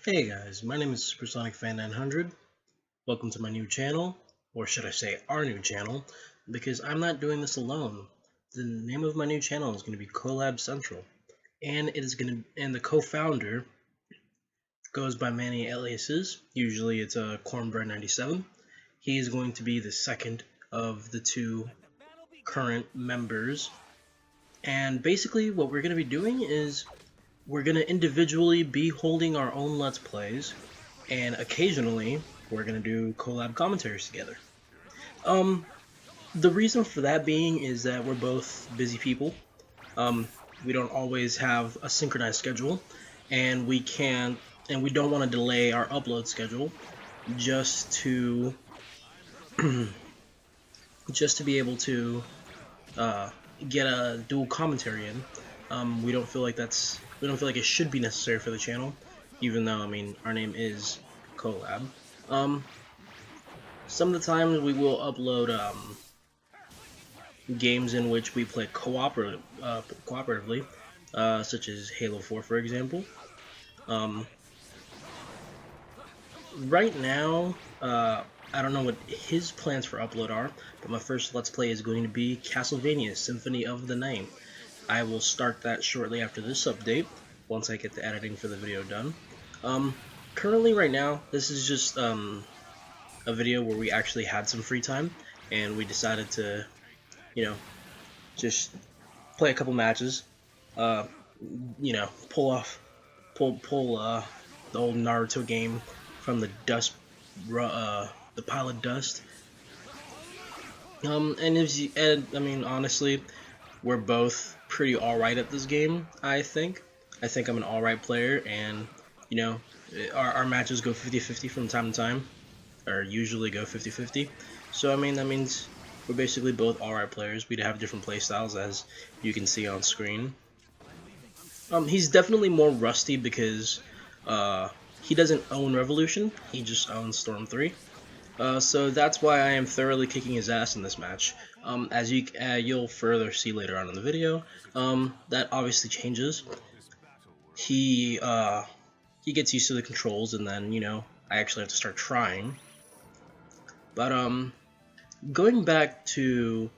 Hey guys, my name is SupersoniCFan900. Welcome to my new channel, or should I say our new channel, because I'm not doing this alone. The name of my new channel is going to be Collab Central, and the co-founder goes by many aliases. Usually it's a Cornbread97. He is going to be the second of the two current members, and basically what we're going to be doing is we're going to individually be holding our own Let's Plays, and occasionally we're going to do collab commentaries together. The reason for that being is that we're both busy people. We don't always have a synchronized schedule, and we don't want to delay our upload schedule just to be able to get a dual commentary in. We don't feel like it should be necessary for the channel, even though, I mean, our name is Collab. Some of the times we will upload games in which we play cooperatively, such as Halo 4, for example. Right now, I don't know what his plans for upload are, but my first Let's Play is going to be Castlevania Symphony of the Night. I will start that shortly after this update, once I get the editing for the video done. Currently, right now, this is just a video where we actually had some free time, and we decided to, just play a couple matches, pull the old Naruto game from the pile of dust. I mean, honestly, we're both pretty alright at this game, I think. I think I'm an alright player, and, our matches go 50-50 from time to time, or usually go 50-50. So, I mean, that means we're basically both alright players. We have different playstyles, as you can see on screen. He's definitely more rusty because he doesn't own Revolution, he just owns Storm 3. So that's why I am thoroughly kicking his ass in this match. As you'll further see later on in the video, that obviously changes. He gets used to the controls, and then, I actually have to start trying. But, going back to,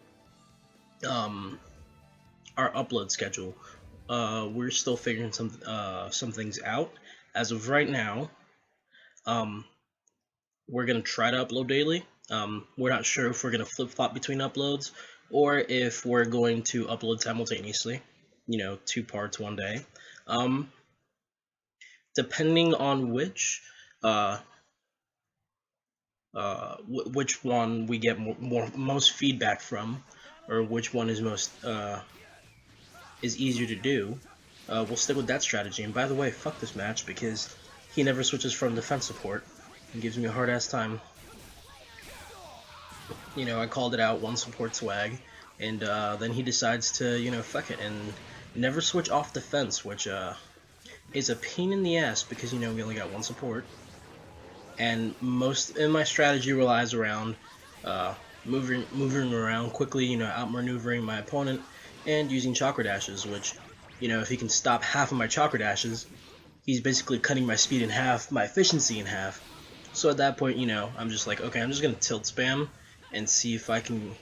our upload schedule, we're still figuring some things out. As of right now, we're going to try to upload daily. We're not sure if we're going to flip-flop between uploads, or if we're going to upload simultaneously, 2 parts one day. Depending on which one we get most feedback from, or which one is is easier to do, we'll stick with that strategy. And by the way, fuck this match, because he never switches from defense support. He gives me a hard-ass time. I called it out, one support swag, and then he decides to, fuck it, and never switch off defense, which is a pain in the ass, because, we only got one support. And most of my strategy relies around moving around quickly, outmaneuvering my opponent, and using chakra dashes, which, if he can stop half of my chakra dashes, he's basically cutting my speed in half, my efficiency in half. So at that point, I'm just like, okay, I'm just gonna tilt spam and see if I can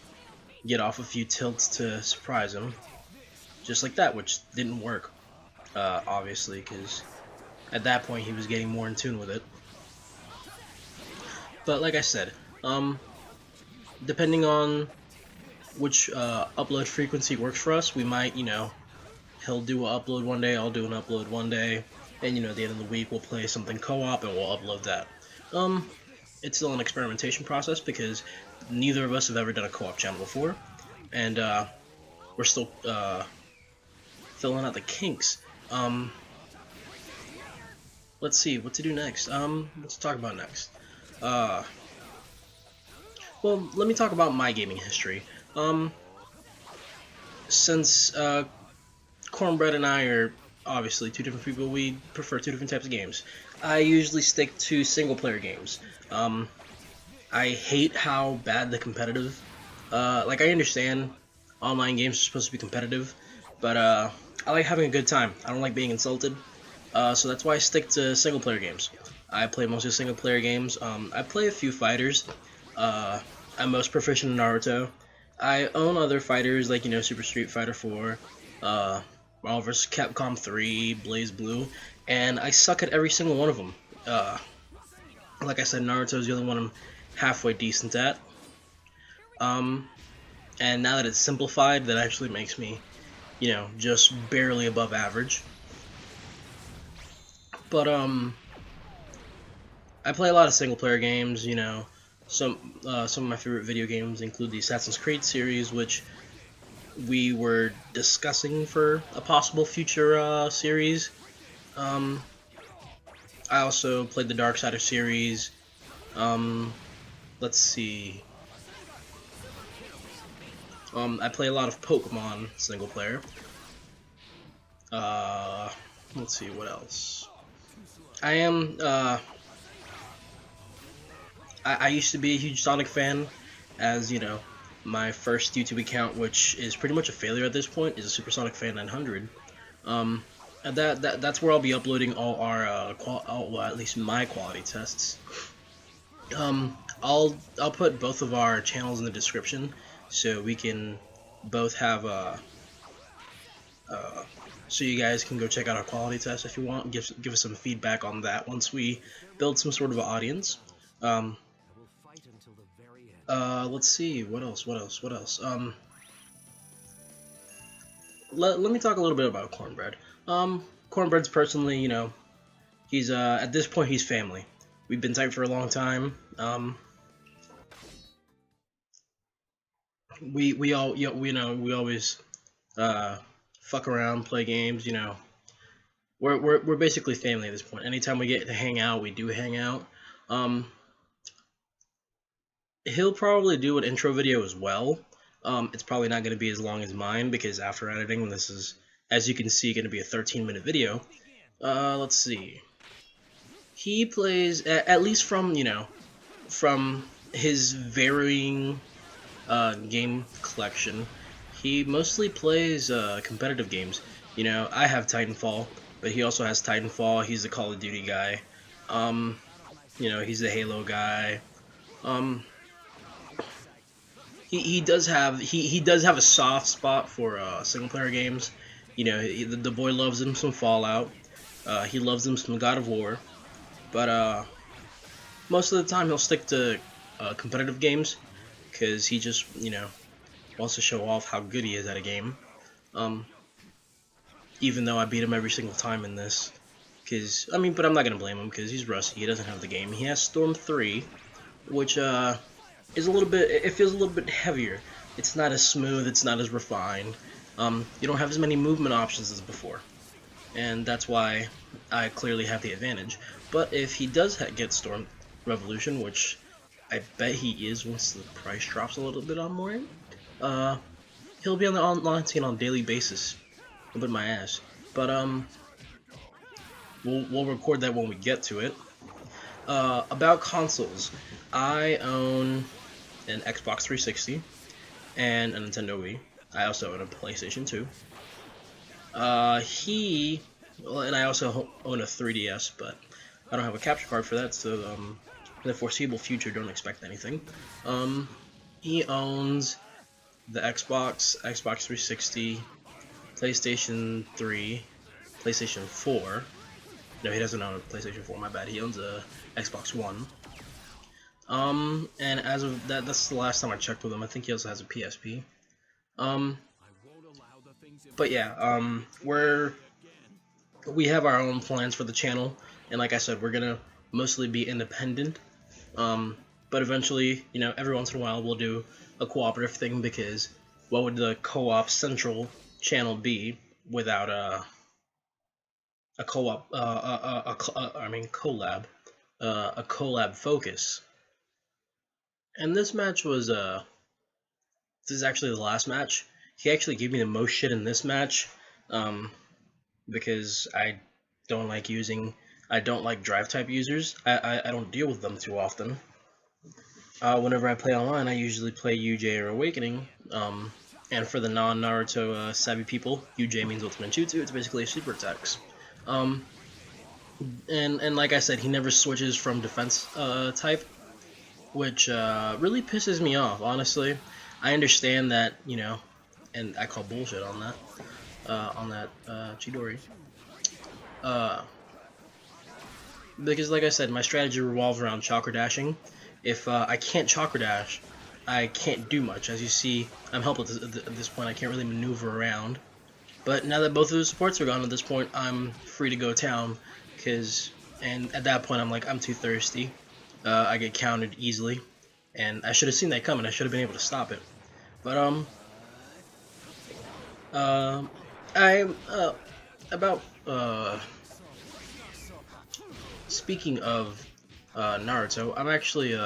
get off a few tilts to surprise him. Just like that, which didn't work, obviously, because at that point he was getting more in tune with it. But like I said, depending on which upload frequency works for us, we might, he'll do an upload one day, I'll do an upload one day, and, at the end of the week we'll play something co-op and we'll upload that. It's still an experimentation process, because neither of us have ever done a co-op channel before, and we're still filling out the kinks. Let's see what to do next. Let's talk about next. Well, let me talk about my gaming history. Since Cornbread and I are obviously two different people, we prefer two different types of games. I usually stick to single-player games. I hate how bad the competitive. I understand online games are supposed to be competitive, but I like having a good time. I don't like being insulted, So that's why I stick to single player games. I play mostly single player games. I play a few fighters. I'm most proficient in Naruto. I own other fighters like Super Street Fighter 4, Marvel vs. Capcom 3, Blaze Blue, and I suck at every single one of them. Like I said, Naruto is the only one I'm halfway decent at. And now that it's simplified, that actually makes me, just barely above average. But I play a lot of single player games. Some of my favorite video games include the Assassin's Creed series, which we were discussing for a possible future series. I also played the Darksider series. Let's see. I play a lot of Pokemon single player. Let's see what else. I used to be a huge Sonic fan, as my first YouTube account, which is pretty much a failure at this point, is a Super Sonic Fan 900. And that's where I'll be uploading all our well, at least my quality tests. I'll put both of our channels in the description, so we can both have so you guys can go check out our quality test if you want. Give us some feedback on that once we build some sort of an audience. Let's see, what else? Let me talk a little bit about Cornbread. Cornbread's personally, he's at this point he's family. We've been tight for a long time. We always fuck around, play games. We're basically family at this point. Anytime we get to hang out, we do hang out. He'll probably do an intro video as well. It's probably not going to be as long as mine, because after editing, this is, as you can see, going to be a 13-minute video. Let's see. He plays, at least from his varying game collection, he mostly plays competitive games. I have Titanfall, but he also has Titanfall. He's a Call of Duty guy. He's the Halo guy. He does have a soft spot for single player games. The boy loves him some Fallout. He loves him some God of War. But most of the time he'll stick to competitive games, because he just wants to show off how good he is at a game. Even though I beat him every single time in this, but I'm not gonna blame him, because he's rusty. He doesn't have the game. He has Storm 3, which is a little bit. It feels a little bit heavier. It's not as smooth. It's not as refined. You don't have as many movement options as before, and that's why I clearly have the advantage. But if he does get Storm Revolution, which I bet he is once the price drops a little bit on more, he'll be on the online scene on a daily basis. I'll put my ass. But we'll record that when we get to it. About consoles, I own an Xbox 360 and a Nintendo Wii. I also own a PlayStation 2. And I also own a 3DS, but I don't have a capture card for that, so in the foreseeable future, don't expect anything. He owns the Xbox 360, PlayStation 3, PlayStation 4. No, he doesn't own a PlayStation 4, my bad. He owns a Xbox One. And as of that's the last time I checked with him. I think he also has a PSP. But yeah, we have our own plans for the channel, and like I said, we're gonna mostly be independent. But eventually, every once in a while, we'll do a cooperative thing, because what would the co-op central channel be without a collab focus? And this match was this is actually the last match. He actually gave me the most shit in this match, because I don't like drive type users. I don't deal with them too often. Whenever I play online, I usually play UJ or Awakening. And for the non-Naruto savvy people, UJ means Ultimate Jutsu. It's basically a super attacks. and like I said, he never switches from defense type, which really pisses me off. Honestly, I understand that, you know, and I call bullshit on that Chidori. Uh, because like I said, my strategy revolves around chakra dashing. If I can't chakra dash, I can't do much. As you see, I'm helpless at this point. I can't really maneuver around. But now that both of the supports are gone at this point, I'm free to go town. And at that point, I'm like, I'm too thirsty. I get countered easily. And I should have seen that coming. I should have been able to stop it. But, I'm, about, speaking of, Naruto, I'm actually,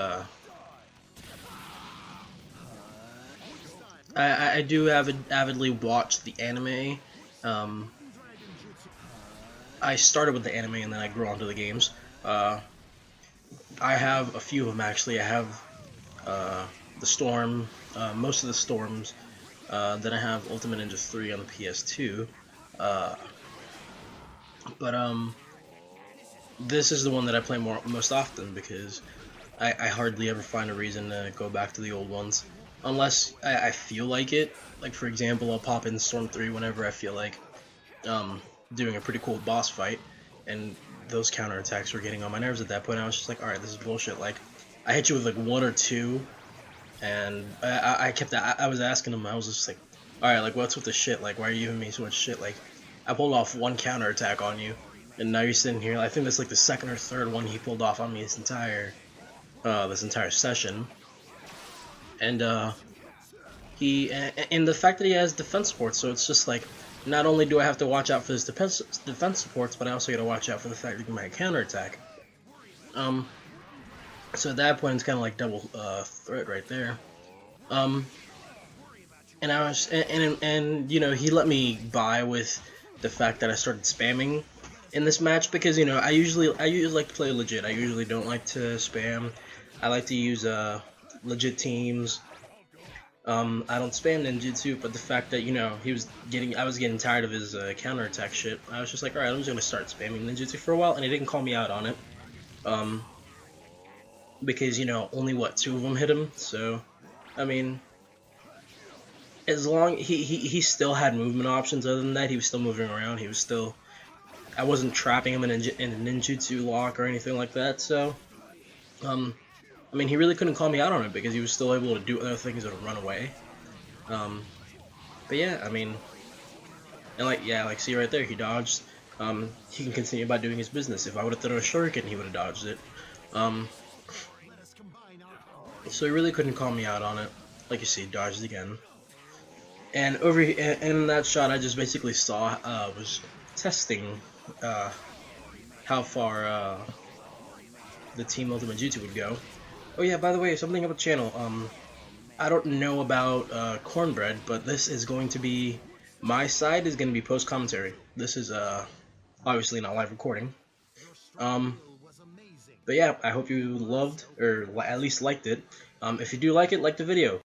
I do avidly watch the anime. I started with the anime and then I grew onto the games. I have a few of them actually. I have the Storm, most of the Storms. Then I have Ultimate Ninja 3 on the PS2. But this is the one that I play most often because I hardly ever find a reason to go back to the old ones. Unless I feel like it. Like, for example, I'll pop in Storm 3 whenever I feel like doing a pretty cool boss fight. And those counterattacks were getting on my nerves at that point. I was just like, alright, this is bullshit. Like, I hit you with like one or two, and I was asking him, I was just like, alright, like, what's with the shit? Like, why are you giving me so much shit? Like, I pulled off one counterattack on you, and now you're sitting here. I think that's like the second or third one he pulled off on me this entire session. And and the fact that he has defense supports, so it's just like, not only do I have to watch out for his defense supports, but I also got to watch out for the fact that he might counterattack. So at that point, it's kind of like double threat right there. And I was, and you know, he let me buy with the fact that I started spamming in this match because, you know, I usually like to play legit. I usually don't like to spam. I like to use legit teams. I don't spam ninjutsu, but the fact that, you know, I was getting tired of his counterattack shit, I was just like, alright, I'm just gonna start spamming ninjutsu for a while, and he didn't call me out on it. Because, you know, only two of them hit him, so, I mean, as long, he still had movement options. Other than that, he was still moving around, I wasn't trapping him in a ninjutsu lock or anything like that, so, I mean, he really couldn't call me out on it because he was still able to do other things that would run away. But yeah, I mean, and like see right there, he dodged. He can continue about doing his business. If I would have thrown a shuriken, he would have dodged it. So he really couldn't call me out on it. Like you see, dodged again. And in that shot, I just basically was testing how far the Team Ultimate Jutsu would go. Oh yeah, by the way, something about the channel. I don't know about Cornbread, but this is going to be, my side is going to be post commentary. This is obviously not live recording. But yeah, I hope you loved or at least liked it. If you do like it, like the video.